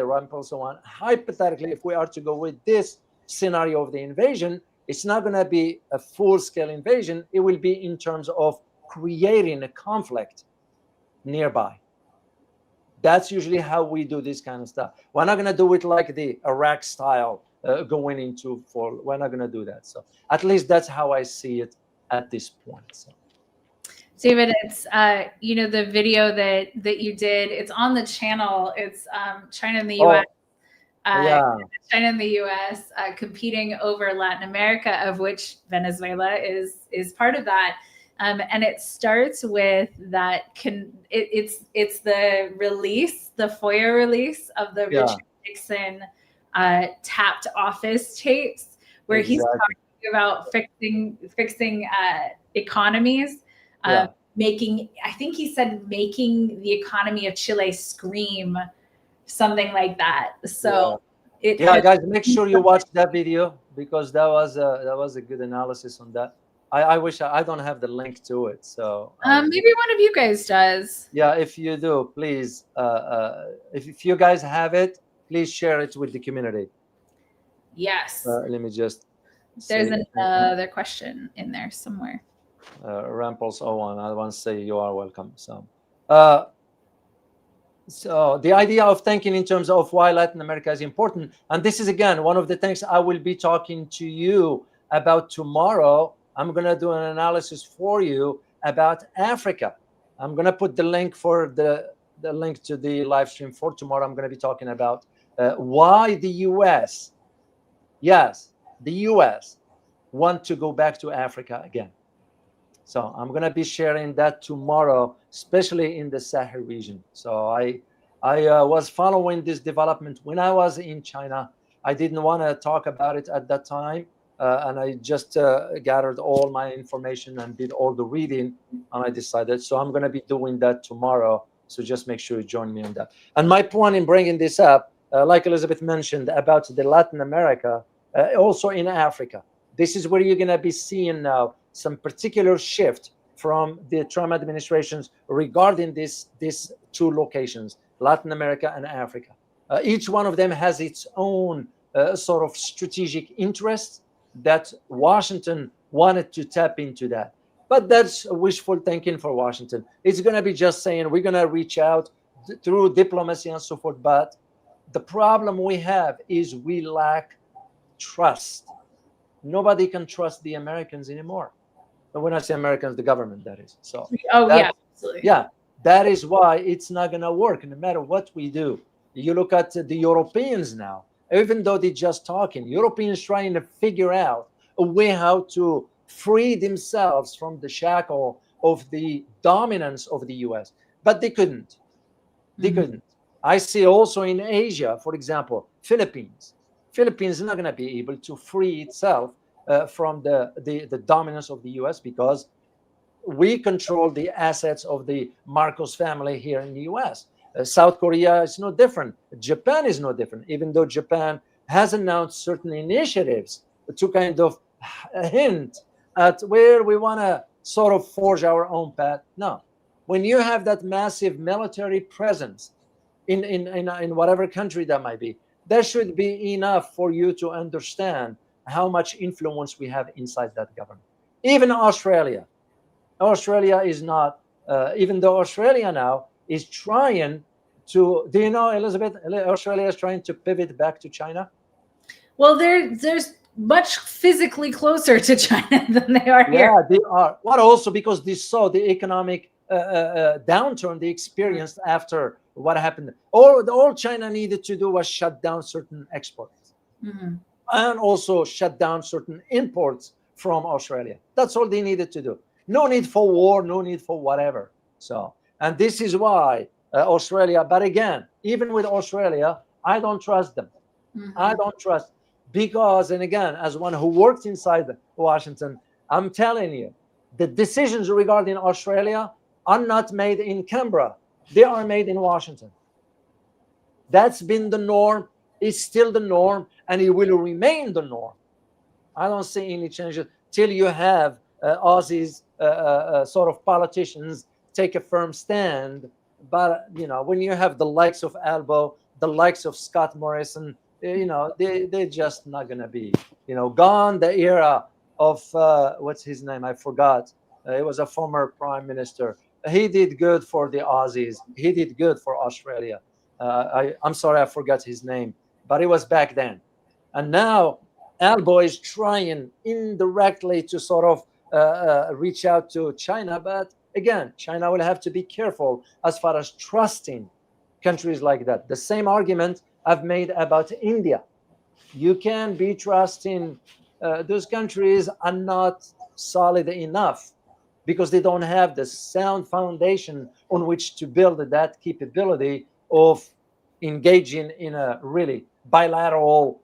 hypothetically, if we are to go with this scenario of the invasion, it's not going to be a full-scale invasion. It will be in terms of creating a conflict nearby. That's usually how we do this kind of stuff. We're not going to do it like the Iraq style going into fall. We're not going to do that. So at least that's how I see it at this point. David, it's the video that you did. It's on the channel. It's China and the U.S. China and the U.S. Competing over Latin America, of which Venezuela is part of that. And it starts with that. It's the release, the FOIA release of the Richard Nixon tapped office tapes, where he's talking about fixing economies. Making, I think he said, making the economy of Chile scream, something like that. So guys, make sure you watch that video, because that was a good analysis on that. I wish I don't have the link to it, so maybe one of you guys does. Yeah, if you do, please, if you guys have it, please share it with the community. Yes. Let me just there's another question in there somewhere. Ramples 01, I want to say you are welcome. So the idea of thinking in terms of why Latin America is important, and this is again one of the things I will be talking to you about tomorrow. I'm going to do an analysis for you about Africa. I'm going to put the link for the link to the live stream for tomorrow. I'm going to be talking about why the US, yes, the US want to go back to Africa again. So I'm going to be sharing that tomorrow, especially in the Sahel region. So I was following this development when I was in China. I didn't want to talk about it at that time. And I just gathered all my information and did all the reading, and I decided, so I'm going to be doing that tomorrow. So just make sure you join me on that. And my point in bringing this up, like Elizabeth mentioned about the Latin America, also in Africa, this is where you're going to be seeing now some particular shift from the Trump administrations regarding these two locations, Latin America and Africa. Each one of them has its own sort of strategic interests that Washington wanted to tap into that. But that's wishful thinking for Washington. It's going to be just saying, we're going to reach out through diplomacy and so forth. But the problem we have is we lack trust. Nobody can trust the Americans anymore. And when I say Americans, the government, that is. So absolutely. Yeah, that is why it's not going to work no matter what we do. You look at the Europeans now, even though they're just talking, Europeans trying to figure out a way how to free themselves from the shackle of the dominance of the US. But they couldn't. They couldn't. I see also in Asia, for example, Philippines is not going to be able to free itself from the dominance of the US, because we control the assets of the Marcos family here in the US. South Korea is no different. Japan is no different, even though Japan has announced certain initiatives to kind of hint at where we want to sort of forge our own path. No, when you have that massive military presence in whatever country that might be, that should be enough for you to understand how much influence we have inside that government. Even Australia is not, even though Australia now is trying to, do you know, Elizabeth, Australia is trying to pivot back to China? Well, there's much physically closer to China than they are here. Yeah, they are. What also because they saw the economic downturn they experienced after what happened. All China needed to do was shut down certain exports and also shut down certain imports from Australia. That's all they needed to do. No need for war, no need for whatever. So, and this is why Australia, but again, even with Australia, I don't trust them. I don't trust, because, and again, as one who worked inside Washington, I'm telling you, the decisions regarding Australia are not made in Canberra. They are made in Washington. That's been the norm, is still the norm, and it will remain the norm. I don't see any changes till you have Aussies, sort of politicians take a firm stand. But, you know, when you have the likes of Albo, the likes of Scott Morrison, you know, they're just not going to be, you know, gone the era of, what's his name? I forgot. It was a former prime minister. He did good for the Aussies. He did good for Australia. I'm sorry, I forgot his name, but it was back then. And now Albo is trying indirectly to sort of reach out to China, but again, China will have to be careful as far as trusting countries like that. The same argument I've made about India. You can be trusting those countries are not solid enough because they don't have the sound foundation on which to build that capability of engaging in a really bilateral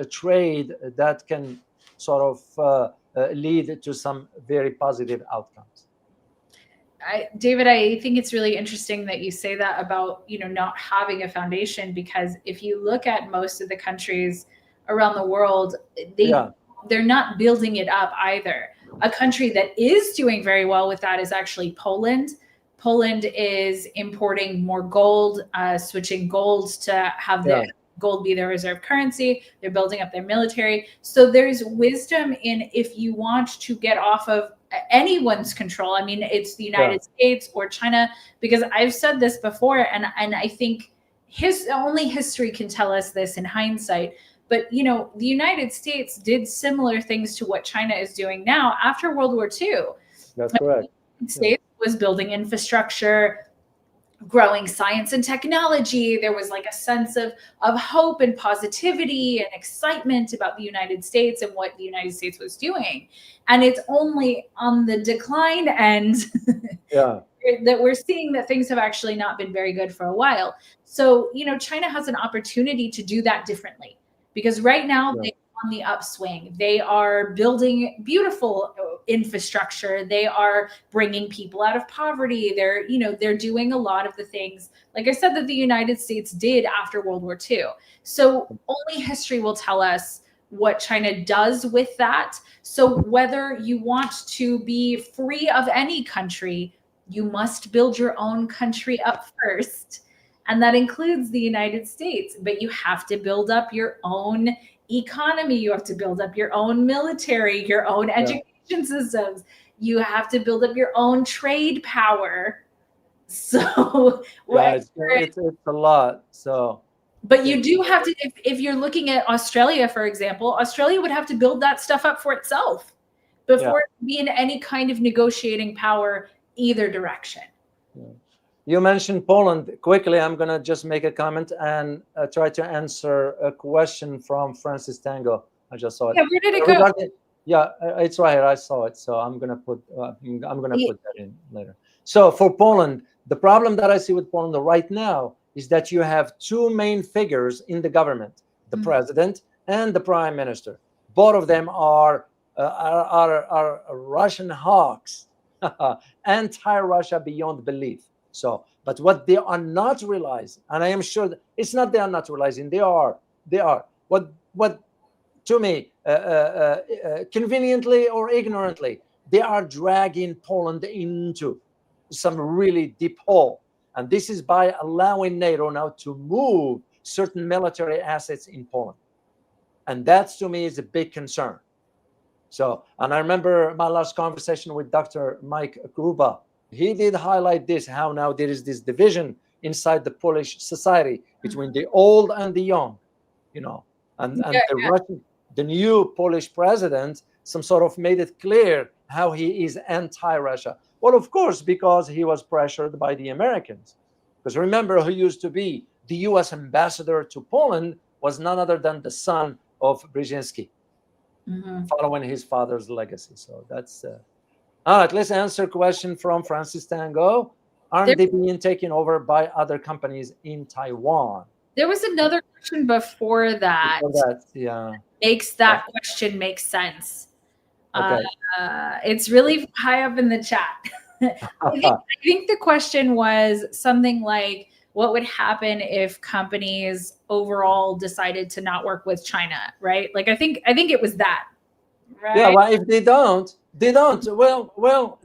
trade that can sort of lead to some very positive outcomes. David, I think it's really interesting that you say that about, not having a foundation, because if you look at most of the countries around the world, they're not building it up either. A country that is doing very well with that is actually Poland. Poland is importing more gold, switching gold to have the gold be their reserve currency. They're building up their military. So there's wisdom in, if you want to get off of anyone's control, I mean, it's the United States or China, because I've said this before, and I think only history can tell us this in hindsight. But, the United States did similar things to what China is doing now after World War II. That's correct. The United States was building infrastructure, growing science and technology. There was like a sense of hope and positivity and excitement about the United States and what the United States was doing. And it's only on the decline end that we're seeing that things have actually not been very good for a while. So, China has an opportunity to do that differently, because right now they're on the upswing. They are building beautiful infrastructure. They are bringing people out of poverty. They're doing a lot of the things, like I said, that the United States did after World War II. So only history will tell us what China does with that. So whether you want to be free of any country, you must build your own country up first. And that includes the United States, but you have to build up your own economy. You have to build up your own military, your own education systems. You have to build up your own trade power. So it's a lot. So, but you do have to, if you're looking at Australia, for example, Australia would have to build that stuff up for itself before it being any kind of negotiating power either direction. You mentioned Poland. Quickly, I'm going to just make a comment and try to answer a question from Francis Tango. I just saw it. Yeah, where did it go? Yeah, it's right here. I saw it. So I'm going to put put that in later. So for Poland, the problem that I see with Poland right now is that you have two main figures in the government, the president and the prime minister. Both of them are Russian hawks, anti-Russia beyond belief. So, but what they are not realizing, and I am sure that it's not they are not realizing, they are. What to me, conveniently or ignorantly, they are dragging Poland into some really deep hole. And this is by allowing NATO now to move certain military assets in Poland. And that, to me, is a big concern. So, and I remember my last conversation with Dr. Mike Gruba. He did highlight this, how now there is this division inside the Polish society between the old and the young, and the new Polish president, some sort of made it clear how he is anti-Russia. Well, of course, because he was pressured by the Americans. Because remember, who used to be the U.S. ambassador to Poland was none other than the son of Brzezinski, following his father's legacy. So that's... All right, let's answer a question from Francis Tango. Aren't they being taken over by other companies in Taiwan? There was another question before that. Makes that question make sense. Okay. It's really high up in the chat. I think the question was something like, what would happen if companies overall decided to not work with China, right? Like, I think it was that, right? Yeah, well, if they don't. Well,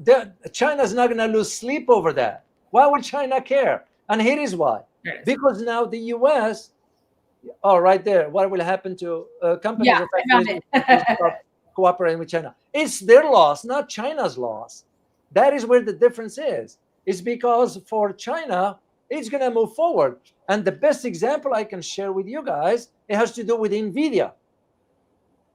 China's not going to lose sleep over that. Why would China care? And here is why. Because now the U.S., right there, what will happen to companies cooperating with China? It's their loss, not China's loss. That is where the difference is. It's because for China, it's going to move forward. And the best example I can share with you guys, it has to do with NVIDIA.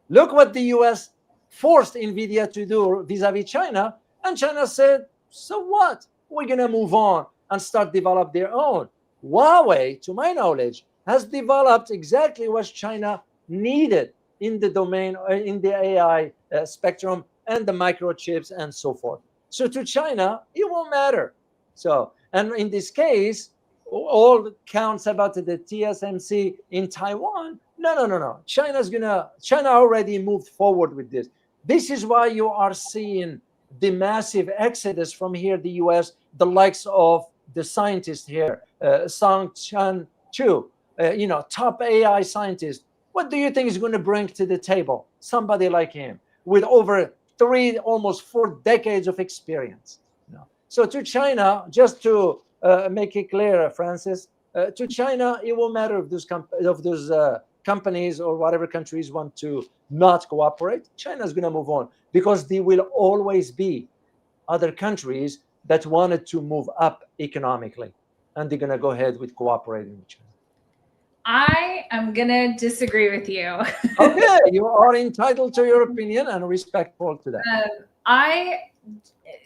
Look what the U.S. forced NVIDIA to do vis-a-vis China, and China said, So what? We're going to move on and start develop their own. Huawei, to my knowledge, has developed exactly what China needed in the domain, in the AI spectrum and the microchips and so forth. So to China, it won't matter. So, and in this case, all counts about the TSMC in Taiwan. No. China already moved forward with this. This is why you are seeing the massive exodus from here, the US, the likes of the scientists here, Sang-Chan Chu, top AI scientist. What do you think is going to bring to the table somebody like him with over 3, almost 4 decades of experience? So to China, just to make it clear, Francis, to China, it won't matter if those companies or whatever countries want to not cooperate. China's going to move on because there will always be other countries that wanted to move up economically, and they're going to go ahead with cooperating with China. I am going to disagree with you. Okay, you are entitled to your opinion and respectful to that.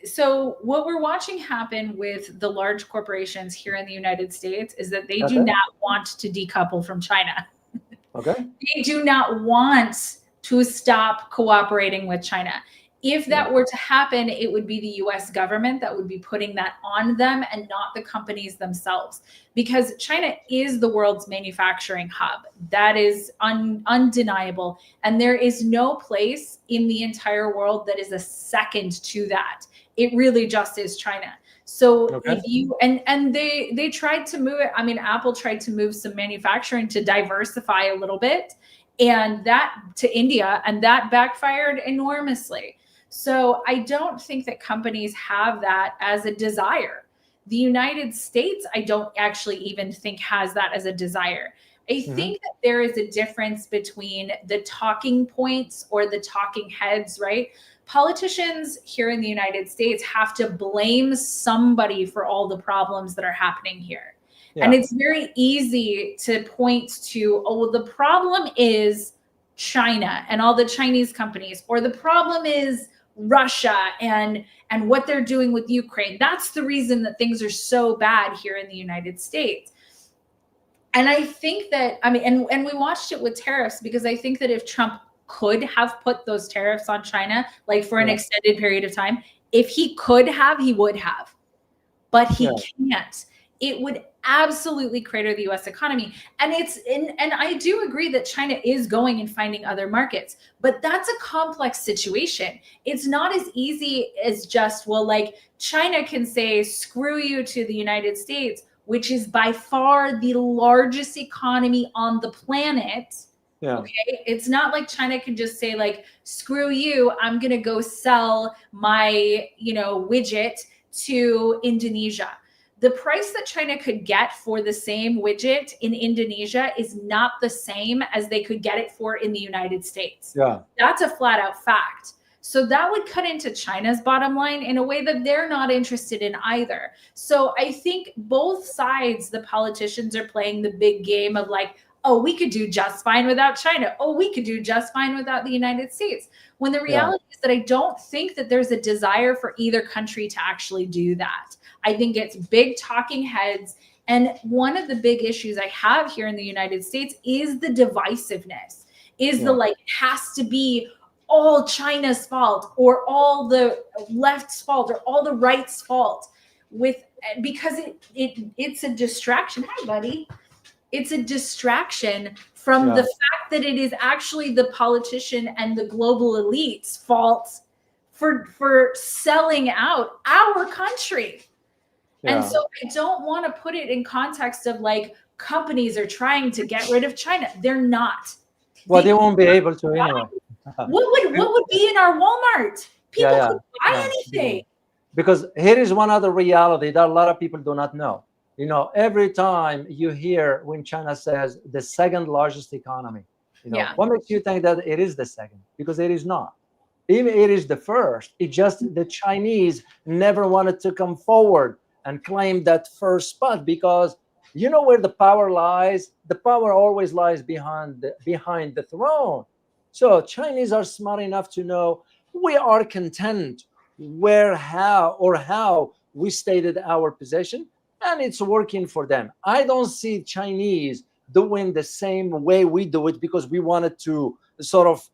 So what we're watching happen with the large corporations here in the United States is that they do not want to decouple from China. Okay. They do not want to stop cooperating with China. If that were to happen, it would be the US government that would be putting that on them and not the companies themselves, because China is the world's manufacturing hub. That is undeniable. And there is no place in the entire world that is a second to that. It really just is China. So if you, and they tried to move it. I mean, Apple tried to move some manufacturing to diversify a little bit, and that to India, and that backfired enormously. So I don't think that companies have that as a desire. The United States, I don't actually even think has that as a desire. I think that there is a difference between the talking points or the talking heads, right? Politicians here in the United States have to blame somebody for all the problems that are happening here. Yeah. And it's very easy to point to, oh, well, the problem is China and all the Chinese companies, or the problem is Russia and what they're doing with Ukraine. That's the reason that things are so bad here in the United States. And I think that, I mean, and we watched it with tariffs, because I think that if Trump could have put those tariffs on China, like for an extended period of time, if he could have, he would have, but he can't. It would absolutely crater the US economy. And and I do agree that China is going and finding other markets, but that's a complex situation. It's not as easy as just, well, like China can say, screw you to the United States, which is by far the largest economy on the planet. Yeah. Okay. It's not like China can just say, like, screw you, I'm going to go sell my, widget to Indonesia. The price that China could get for the same widget in Indonesia is not the same as they could get it for in the United States. Yeah. That's a flat out fact. So that would cut into China's bottom line in a way that they're not interested in either. So I think both sides, the politicians are playing the big game of like, oh, we could do just fine without China. Oh, we could do just fine without the United States. When the reality is that I don't think that there's a desire for either country to actually do that. I think it's big talking heads. And one of the big issues I have here in the United States is the divisiveness, is the like, it has to be all China's fault or all the left's fault or all the right's fault, because it's a distraction. Hi, buddy. It's a distraction from the fact that it is actually the politician and the global elite's fault for selling out our country. Yeah. And so I don't want to put it in context of like companies are trying to get rid of China. They're not. Well, they won't be able to anyway. What would be in our Walmart? People could buy anything. Because here is one other reality that a lot of people do not know. Every time you hear when China says the second largest economy, what makes you think that it is the second? Because it is not. Even it is the first. It just the Chinese never wanted to come forward and claim that first spot, because you know where the power lies. The power always lies behind the throne. So Chinese are smart enough to know we are content how we stated our position, and it's working for them. I don't see Chinese doing the same way we do it because we wanted to sort of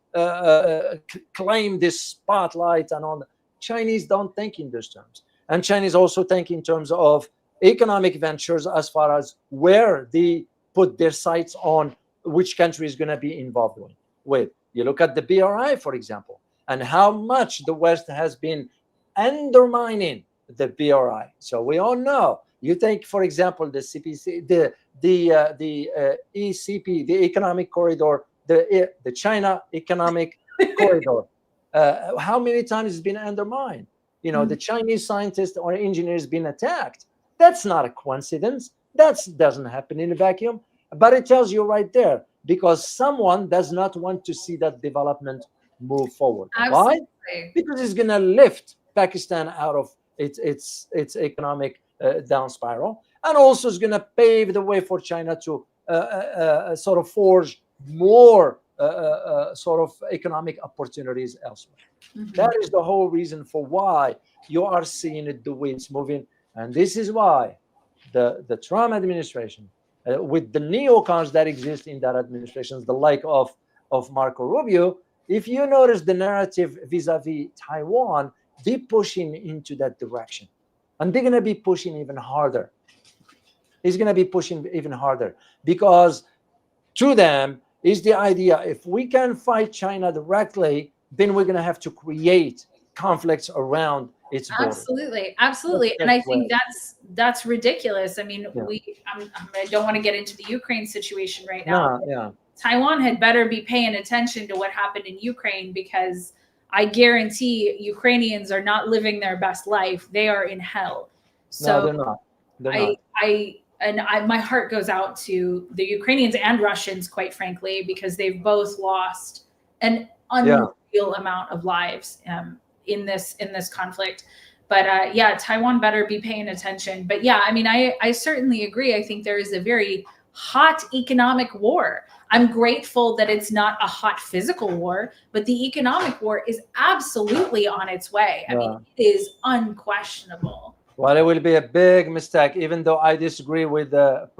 claim this spotlight and all that. Chinese don't think in those terms. And Chinese also think in terms of economic ventures as far as where they put their sights on which country is going to be involved with. You look at the BRI, for example, and how much the West has been undermining the BRI. So we all know. You take, for example, the CPC, the ECP, the Economic Corridor, the China Economic Corridor. How many times it's been undermined? You know, the Chinese scientists or engineers been attacked. That's not a coincidence. That doesn't happen in a vacuum. But it tells you right there, because someone does not want to see that development move forward. Absolutely. Why? Because it's going to lift Pakistan out of its economic down spiral, and also is going to pave the way for China to sort of forge more sort of economic opportunities elsewhere. That is the whole reason for why you are seeing it the way it's moving. And this is why the Trump administration, with the neocons that exist in that administration, the like of Marco Rubio, if you notice the narrative vis-a-vis Taiwan, they're pushing into that direction. And they're going to be pushing even harder. He's going to be pushing even harder because to them is the idea, if we can fight China directly, then we're going to have to create conflicts around its borders. Absolutely. And I think that's ridiculous. I mean, I don't want to get into the Ukraine situation right now. Taiwan had better be paying attention to what happened in Ukraine, because I guarantee Ukrainians are not living their best life. They are in hell. So no, they're not. My heart goes out to the Ukrainians and Russians, quite frankly, because they've both lost an unreal amount of lives in this conflict. But Taiwan better be paying attention. But yeah, I mean, I certainly agree. I think there is a very hot economic war. I'm grateful that it's not a hot physical war, but the economic war is absolutely on its way. I mean, it is unquestionable. Well, it will be a big mistake, even though I disagree with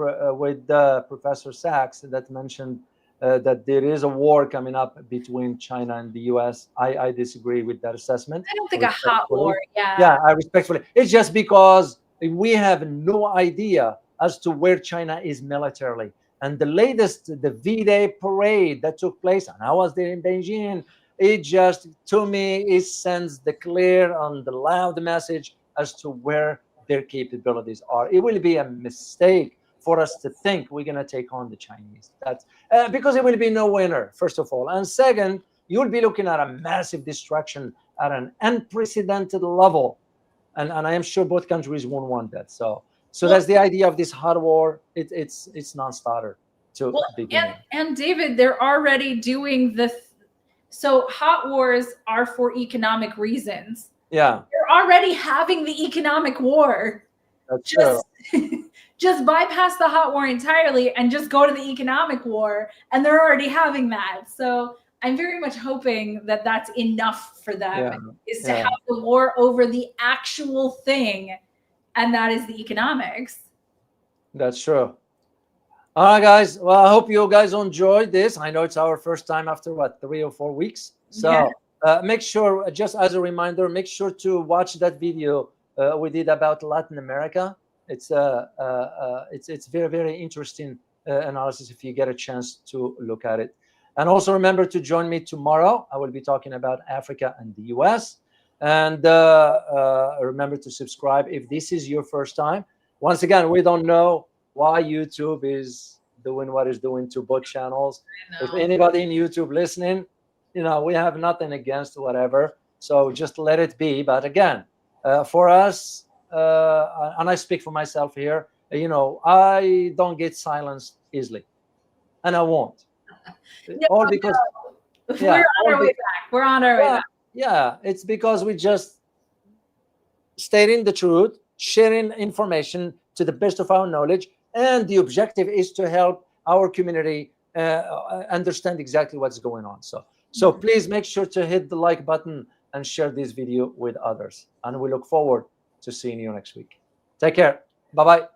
Professor Sachs that mentioned that there is a war coming up between China and the U.S. I disagree with that assessment. I don't think a hot war. Yeah, I respectfully. It's just because we have no idea as to where China is militarily. And the latest, the V-Day parade that took place, and I was there in Beijing, it just, to me, it sends the clear and the loud message as to where their capabilities are. It will be a mistake for us to think we're going to take on the Chinese. That's because it will be no winner, first of all. And second, you'll be looking at a massive destruction at an unprecedented level. And I am sure both countries won't want that. So that's the idea of this hot war. It's non-starter to begin. And David, they're already doing so hot wars are for economic reasons. Yeah. They're already having the economic war. That's true. Just bypass the hot war entirely and just go to the economic war, and they're already having that. So I'm very much hoping that that's enough for them, is to have the war over the actual thing, and that is the economics. That's true. All right, guys. Well, I hope you guys enjoyed this. I know it's our first time after, 3 or 4 weeks. So make sure, just as a reminder, make sure to watch that video we did about Latin America. It's very, very interesting analysis if you get a chance to look at it. And also remember to join me tomorrow. I will be talking about Africa and the US. And remember to subscribe if this is your first time. Once again, we don't know why YouTube is doing what it's doing to both channels. If anybody in YouTube listening, we have nothing against whatever. So just let it be. But again, for us, and I speak for myself here, I don't get silenced easily. And I won't. All because we're on our way back. We're on our way back. Yeah, it's because we just stating the truth, sharing information to the best of our knowledge, and the objective is to help our community understand exactly what's going on. So please make sure to hit the like button and share this video with others. And we look forward to seeing you next week. Take care. Bye-bye.